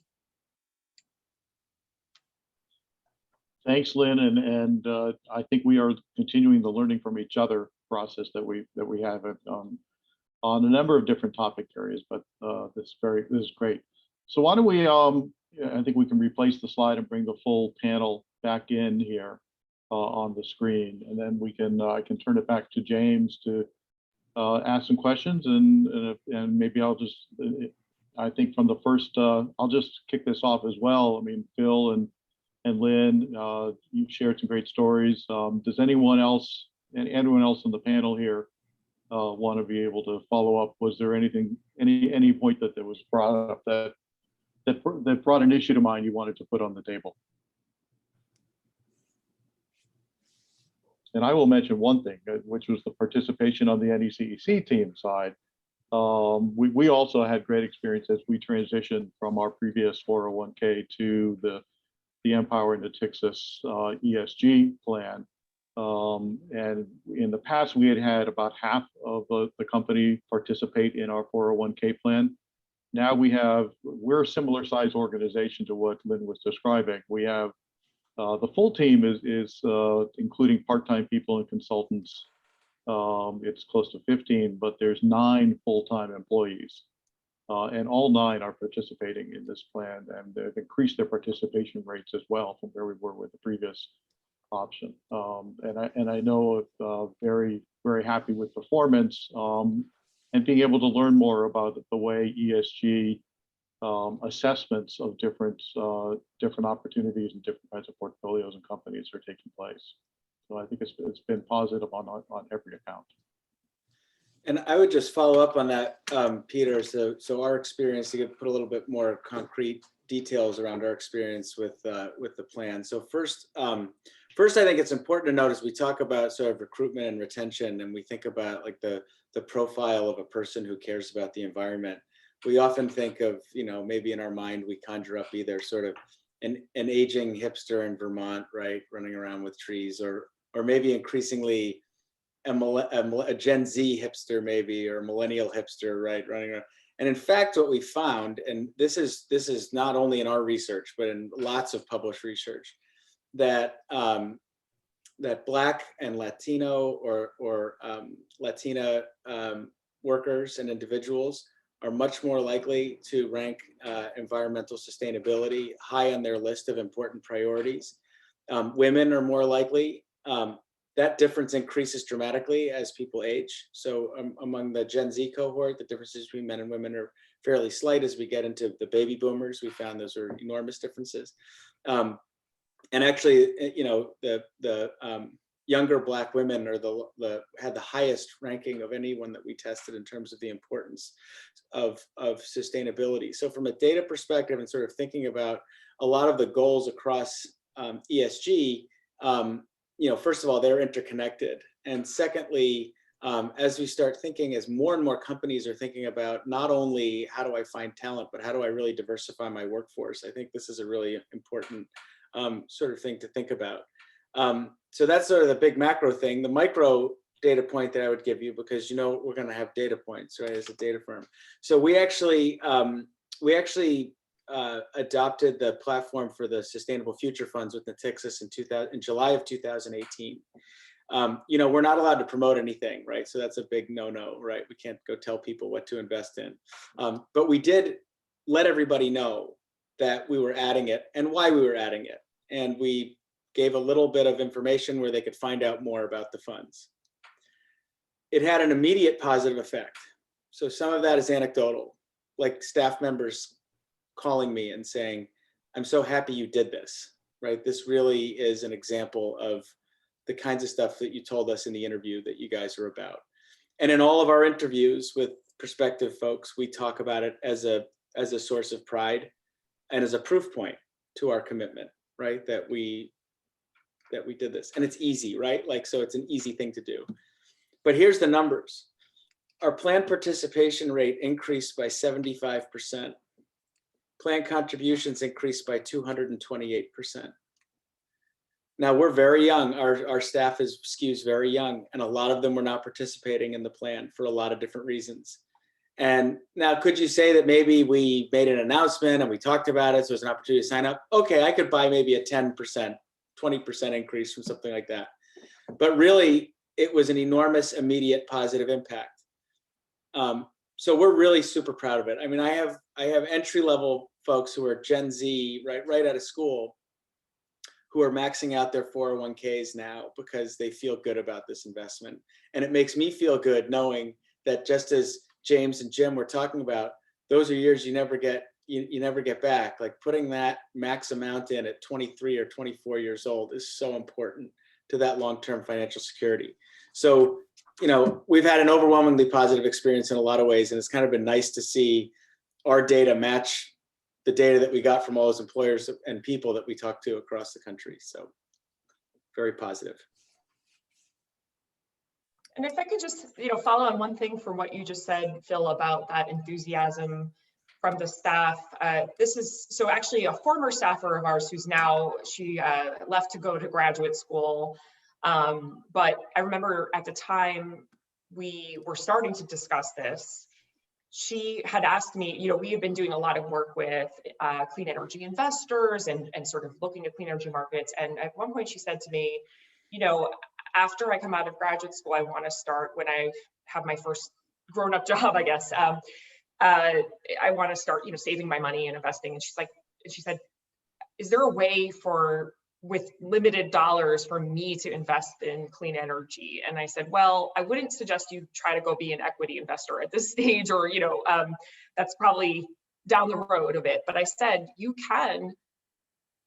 Thanks, Lynn, and I think we are continuing the learning from each other process that we have on a number of different topic areas. But this is great. So why don't we? I think we can replace the slide and bring the full panel back in here on the screen, and then we can I can turn it back to James to ask some questions, and maybe I'll just I think from the first I'll just kick this off as well. I mean, Phil and Lynn, you've shared some great stories. Does anyone else on the panel here want to be able to follow up? Was there anything, any point that was brought up that brought an issue to mind you wanted to put on the table? And I will mention one thing, which was the participation on the NECEC team side. We also had great experience as we transitioned from our previous 401k to the Empower and Natixis ESG plan. And in the past, we had about half of the company participate in our 401k plan. Now we're a similar size organization to what Lynn was describing. We have the full team is including part-time people and consultants. It's close to 15, but there's 9 full-time employees. And all 9 are participating in this plan, and they've increased their participation rates as well from where we were with the previous option. And I know very, very happy with performance and being able to learn more about the way ESG assessments of different opportunities and different kinds of portfolios and companies are taking place. So I think it's been positive on every account. And I would just follow up on that, Peter. So our experience, to put a little bit more concrete details around our experience with the plan. So first, I think it's important to note as we talk about sort of recruitment and retention, and we think about like the profile of a person who cares about the environment. We often think of, maybe in our mind, we conjure up either sort of an aging hipster in Vermont, right, running around with trees, or maybe increasingly a Gen Z hipster, maybe, or millennial hipster, right, running around. And in fact, what we found, and this is not only in our research, but in lots of published research, that that Black and Latino or Latina workers and individuals are much more likely to rank environmental sustainability high on their list of important priorities. Women are more likely. That difference increases dramatically as people age. So among the Gen Z cohort, the differences between men and women are fairly slight. As we get into the baby boomers, we found those are enormous differences. And actually, the younger Black women are had the highest ranking of anyone that we tested in terms of the importance of sustainability. So from a data perspective and sort of thinking about a lot of the goals across ESG, first of all, they're interconnected. And secondly, as we start thinking, as more and more companies are thinking about not only how do I find talent, but how do I really diversify my workforce, I think this is a really important sort of thing to think about. So that's sort of the big macro thing. The micro data point that I would give you, because we're going to have data points, right, as a data firm. So we actually adopted the platform for the Sustainable Future Funds with Natixis in July of 2018. We're not allowed to promote anything, right? So that's a big no-no, right? We can't go tell people what to invest in. But we did let everybody know that we were adding it and why we were adding it. And we gave a little bit of information where they could find out more about the funds. It had an immediate positive effect. So some of that is anecdotal, like staff members calling me and saying, I'm so happy you did this, right? This really is an example of the kinds of stuff that you told us in the interview that you guys are about. And in all of our interviews with prospective folks, we talk about it as a source of pride and as a proof point to our commitment, right? That we did this. And it's easy, right? So it's an easy thing to do. But here's the numbers. our plan participation rate increased by 75%. Plan contributions increased by 228%. Now we're very young. Our staff skews very young, and a lot of them were not participating in the plan for a lot of different reasons. And now, could you say that maybe we made an announcement and we talked about it, so there's an opportunity to sign up? Okay, I could buy maybe a 10%, 20% increase from something like that. But really, it was an enormous, immediate, positive impact. So we're really super proud of it. I mean, I have entry-level folks who are Gen Z, right out of school, who are maxing out their 401ks now because they feel good about this investment. And it makes me feel good knowing that, just as James and Jim were talking about, those are years you never get back. Like, putting that max amount in at 23 or 24 years old is so important to that long-term financial security. So, you know, we've had an overwhelmingly positive experience in a lot of ways, and it's kind of been nice to see our data match the data that we got from all those employers and people that we talked to across the country. So very positive. And if I could just, follow on one thing from what you just said, Phil, about that enthusiasm from the staff. This is so actually a former staffer of ours who's now, she left to go to graduate school. But I remember at the time we were starting to discuss this, she had asked me, we have been doing a lot of work with clean energy investors and sort of looking at clean energy markets. And at one point she said to me, after I come out of graduate school, I want to start, when I have my first grown-up job, I guess, I want to start, saving my money and investing. And she said, is there a way with limited dollars for me to invest in clean energy? And I said, well, I wouldn't suggest you try to go be an equity investor at this stage, or, that's probably down the road a bit. But I said,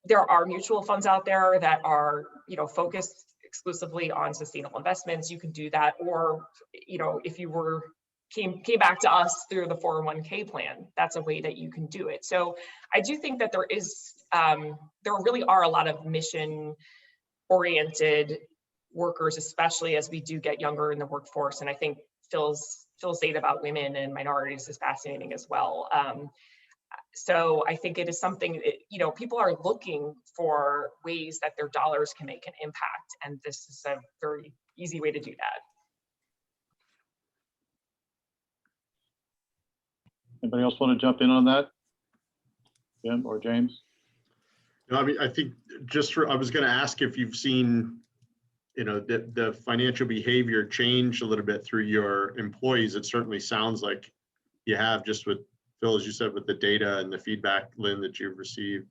there are mutual funds out there that are, focused exclusively on sustainable investments. You can do that. Or, if you came back to us through the 401k plan, that's a way that you can do it. So I do think that there really are a lot of mission oriented workers, especially as we do get younger in the workforce. And I think Phil's data about women and minorities is fascinating as well. So I think it is something, people are looking for ways that their dollars can make an impact. And this is a very easy way to do that. Anybody else want to jump in on that? Jim or James? No, I mean, I think I was going to ask if you've seen, the financial behavior change a little bit through your employees. It certainly sounds like you have, just with Phil, as you said, with the data and the feedback, Lynn, that you've received.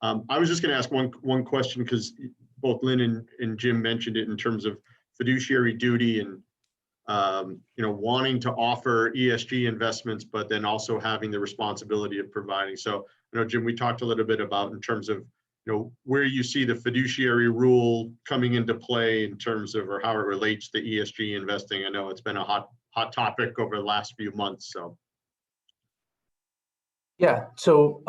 I was just going to ask one question, because both Lynn and Jim mentioned it in terms of fiduciary duty and wanting to offer ESG investments, but then also having the responsibility of providing. So, Jim, we talked a little bit about in terms of, where you see the fiduciary rule coming into play in terms of, or how it relates to ESG investing. I know it's been a hot topic over the last few months. So. Yeah. So,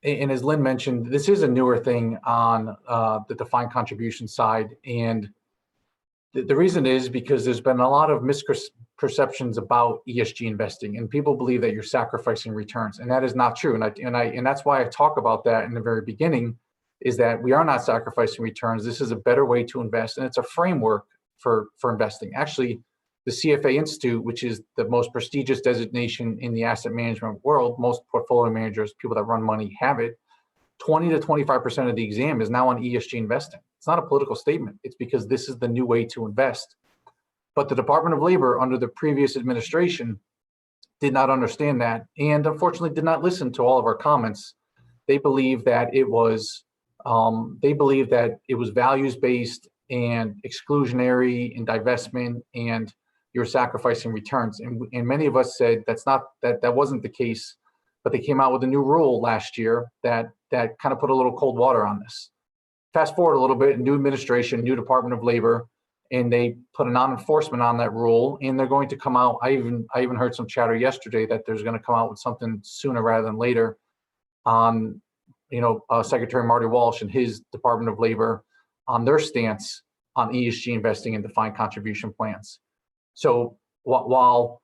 and as Lynn mentioned, this is a newer thing on the defined contribution side. And the reason is because there's been a lot of misperceptions about ESG investing, and people believe that you're sacrificing returns, and that is not true. And that's why I talk about that in the very beginning, is that we are not sacrificing returns. This is a better way to invest, and it's a framework for investing. Actually, the CFA Institute, which is the most prestigious designation in the asset management world, most portfolio managers, people that run money, have it. 20 to 25% of the exam is now on ESG investing. It's not a political statement. It's because this is the new way to invest. But the Department of Labor, under the previous administration, did not understand that, and unfortunately did not listen to all of our comments. They believed that it was values-based and exclusionary and divestment, and you're sacrificing returns. And many of us said that wasn't the case. But they came out with a new rule last year that kind of put a little cold water on this. Fast forward a little bit, new administration, new Department of Labor, and they put a non-enforcement on that rule, and they're going to come out. I even heard some chatter yesterday that there's going to come out with something sooner rather than later on, Secretary Marty Walsh and his Department of Labor on their stance on ESG investing and defined contribution plans. So while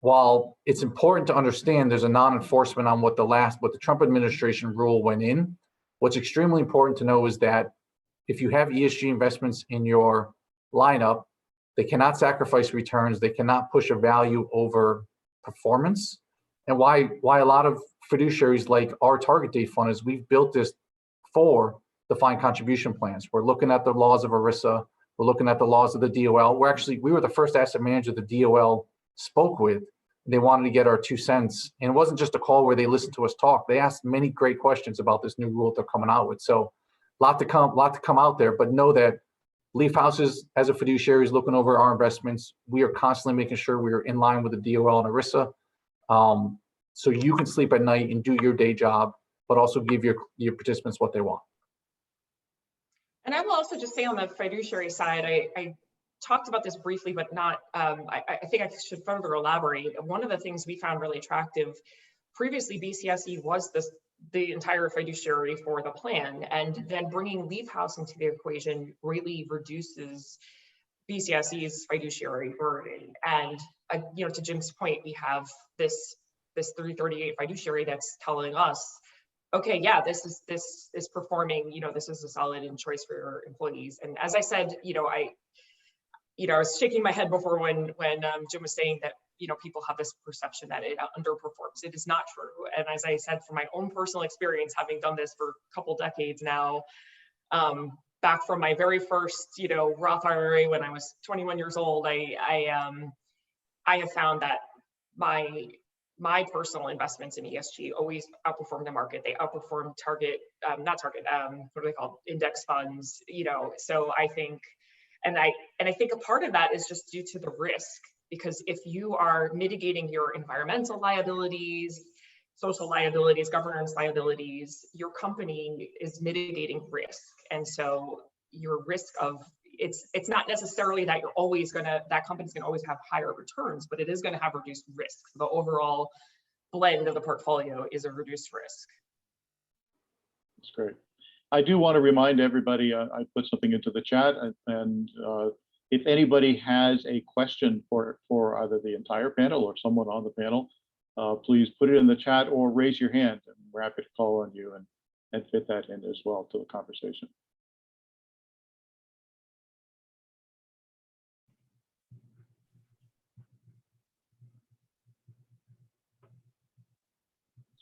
while it's important to understand there's a non-enforcement on what the Trump administration rule went in, what's extremely important to know is that if you have ESG investments in your lineup, they cannot sacrifice returns, they cannot push a value over performance. And why a lot of fiduciaries like our target date fund is we've built this for defined contribution plans. We're looking at the laws of ERISA, we're looking at the laws of the DOL. We were the first asset manager the DOL spoke with. They wanted to get our 2 cents. And it wasn't just a call where they listened to us talk. They asked many great questions about this new rule they're coming out with. So a lot to come out there, but know that Leaf Houses as a fiduciary is looking over our investments. We are constantly making sure we are in line with the DOL and ERISA. So you can sleep at night and do your day job, but also give your participants what they want. And I will also just say on the fiduciary side, I talked about this briefly, but not, I think I should further elaborate. One of the things we found really attractive, previously BCSE was the entire fiduciary for the plan, and then bringing Leaf House into the equation really reduces BCSE's fiduciary burden. And to Jim's point, we have this 338 fiduciary that's telling us, okay, yeah, this is performing, this is a solid choice for your employees. And as I said, I was shaking my head before when Jim was saying that, people have this perception that it underperforms. It is not true. And as I said, from my own personal experience, having done this for a couple decades now, back from my very first, Roth IRA when I was 21 years old, I have found that my personal investments in ESG always outperform the market. They outperform what are they called? Index funds, so I think, and I think a part of that is just due to the risk, because if you are mitigating your environmental liabilities, social liabilities, governance liabilities, your company is mitigating risk. And so your risk of, it's not necessarily that that company's gonna always have higher returns, but it is gonna have reduced risk. The overall blend of the portfolio is a reduced risk. That's great. I do want to remind everybody, I put something into the chat, and if anybody has a question for either the entire panel or someone on the panel, please put it in the chat or raise your hand, and we're happy to call on you and fit that in as well to the conversation.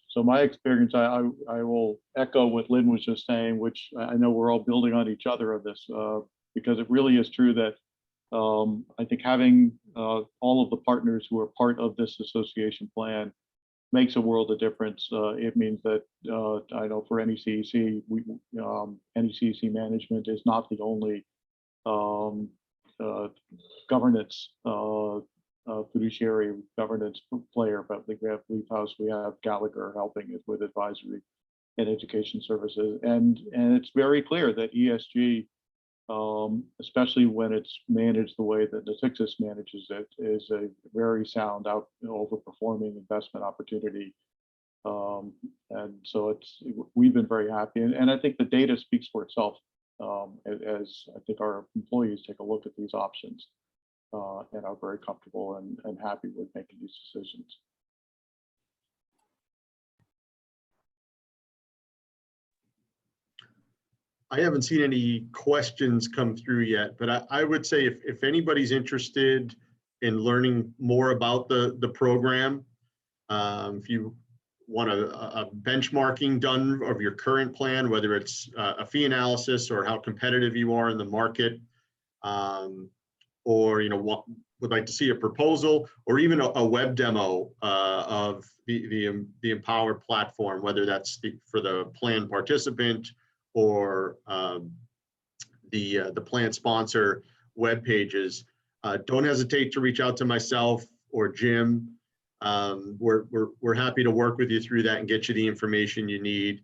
So my experience, I will echo what Lynn was just saying, which I know we're all building on each other on this, because it really is true that I think having all of the partners who are part of this association plan makes a world of difference. It means that I know for NECEC, NECEC management is not the only governance fiduciary governance player, but we have Leaf House, we have Gallagher helping us with advisory and education services, and it's very clear that ESG, especially when it's managed the way that Natixis manages it, is a very sound overperforming investment opportunity, and so we've been very happy, and I think the data speaks for itself, as I think our employees take a look at these options. And are very comfortable and happy with making these decisions. I haven't seen any questions come through yet, but I would say if anybody's interested in learning more about the program, if you want a benchmarking done of your current plan, whether it's a fee analysis or how competitive you are in the market, or would like to see a proposal or even a web demo of the Empower platform, whether that's for the plan participant or the plan sponsor web pages, don't hesitate to reach out to myself or Jim. We're happy to work with you through that and get you the information you need,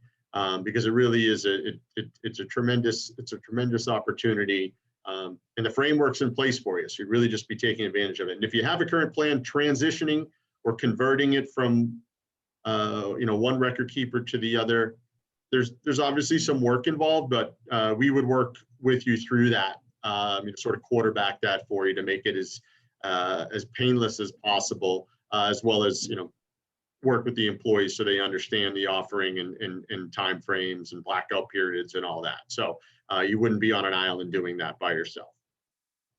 because it really is it's a tremendous opportunity. And the framework's in place for you, so you really just be taking advantage of it. And if you have a current plan, transitioning or converting it from one record keeper to the other, there's obviously some work involved, but we would work with you through that, sort of quarterback that for you to make it as painless as possible. as well as, work with the employees so they understand the offering and timeframes and blackout periods and all that. So you wouldn't be on an island doing that by yourself.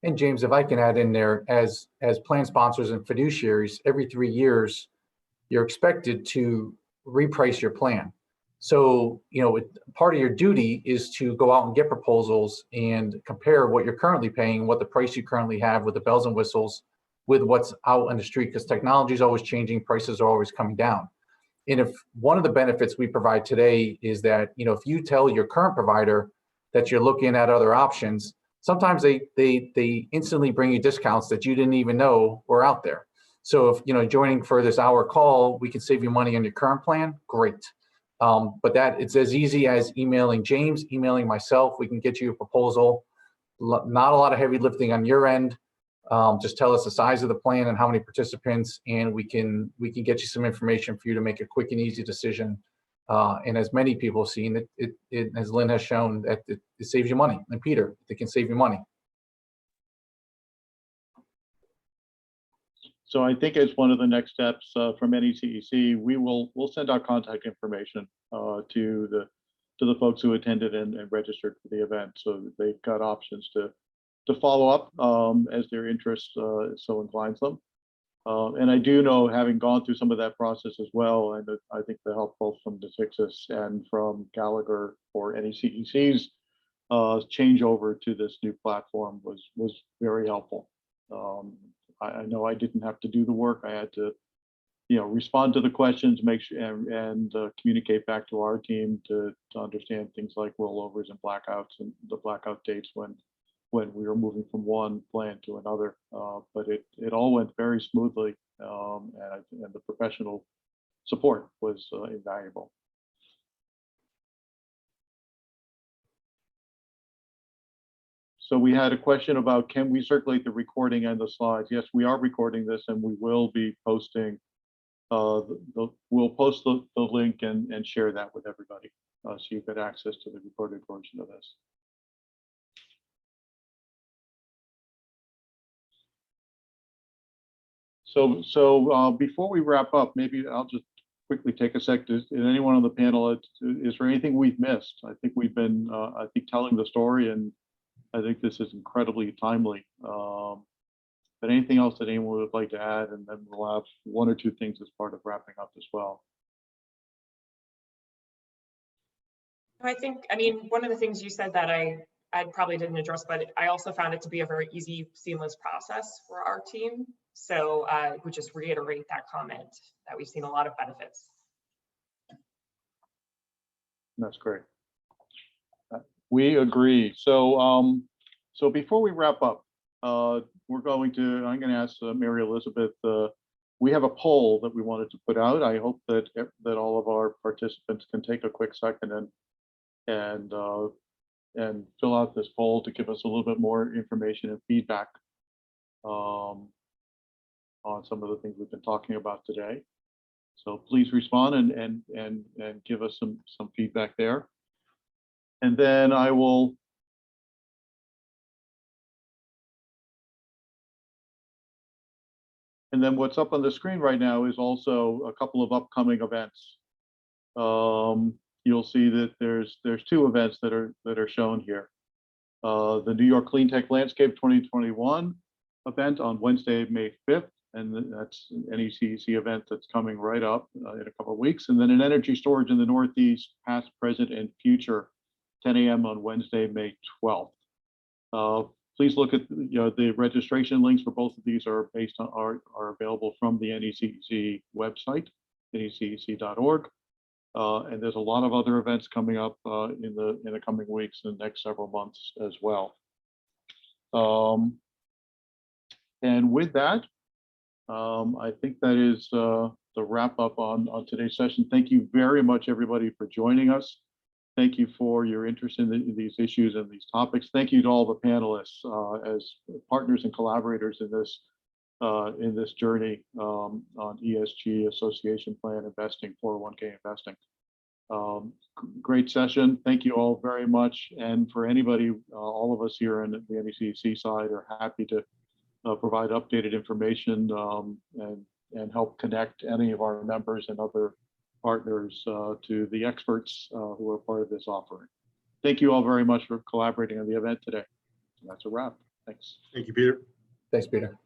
And James, if I can add in there, as plan sponsors and fiduciaries, every 3 years, you're expected to reprice your plan. So, part of your duty is to go out and get proposals and compare what you're currently paying, what the price you currently have with the bells and whistles, with what's out on the street, because technology is always changing, prices are always coming down. And if one of the benefits we provide today is that, if you tell your current provider that you're looking at other options, sometimes they instantly bring you discounts that you didn't even know were out there. So if, joining for this hour call, we can save you money on your current plan, great. But it's as easy as emailing James, emailing myself. We can get you a proposal. Not a lot of heavy lifting on your end. Just tell us the size of the plan and how many participants, and we can get you some information for you to make a quick and easy decision. And as many people have seen, it as Lynn has shown, that it saves you money. And Peter, it can save you money. So I think as one of the next steps from NECEC, we'll send out contact information to the folks who attended and registered for the event, so that they've got options to follow up as their interest so inclines them. And I do know, having gone through some of that process as well, and I think the help both from Natixis and from Gallagher for NECEC's changeover to this new platform was very helpful. I know I didn't have to do the work. I had to, respond to the questions, make sure and communicate back to our team to understand things like rollovers and blackouts and the blackout dates when we were moving from one plan to another. But it all went very smoothly, and the professional support was invaluable. So we had a question about, can we circulate the recording and the slides? Yes, we are recording this, and we will be posting. We'll post the link and share that with everybody, so you get access to the recorded version of this. So before we wrap up, maybe I'll just quickly take a sec. Is anyone on the panel, is there anything we've missed? I think we've been, telling the story, and I think this is incredibly timely. But anything else that anyone would like to add, and then we'll have one or two things as part of wrapping up as well. I mean, one of the things you said that I probably didn't address, but I also found it to be a very easy, seamless process for our team. So would just reiterate that comment that we've seen a lot of benefits. That's great. We agree. So so before we wrap up, I'm going to ask Mary Elizabeth. We have a poll that we wanted to put out. I hope that all of our participants can take a quick second and fill out this poll to give us a little bit more information and feedback on some of the things we've been talking about today. So please respond and give us some feedback there. And then I will and then what's up on the screen right now is also a couple of upcoming events. You'll see that there's two events that are shown here. The New York Clean Tech Landscape 2021 event on Wednesday, May 5th, and that's an NECEC event that's coming right up in a couple of weeks. And then an energy storage in the Northeast, past, present, and future, 10 a.m. on Wednesday, May 12th. Please look at the registration links for both of these are available from the NECEC website, necec.org. And there's a lot of other events coming up in the coming weeks and the next several months as well. And with that, I think that is the wrap up on today's session. Thank you very much, everybody, for joining us. Thank you for your interest in these issues and these topics. Thank you to all the panelists as partners and collaborators in this journey on ESG, association plan investing, 401k investing. Great session. Thank you all very much. And for anybody, all of us here on the NECEC side are happy to provide updated information and help connect any of our members and other partners to the experts who are part of this offering. Thank you all very much for collaborating on the event today. And that's a wrap. Thanks. Thank you, Peter. Thanks, Peter.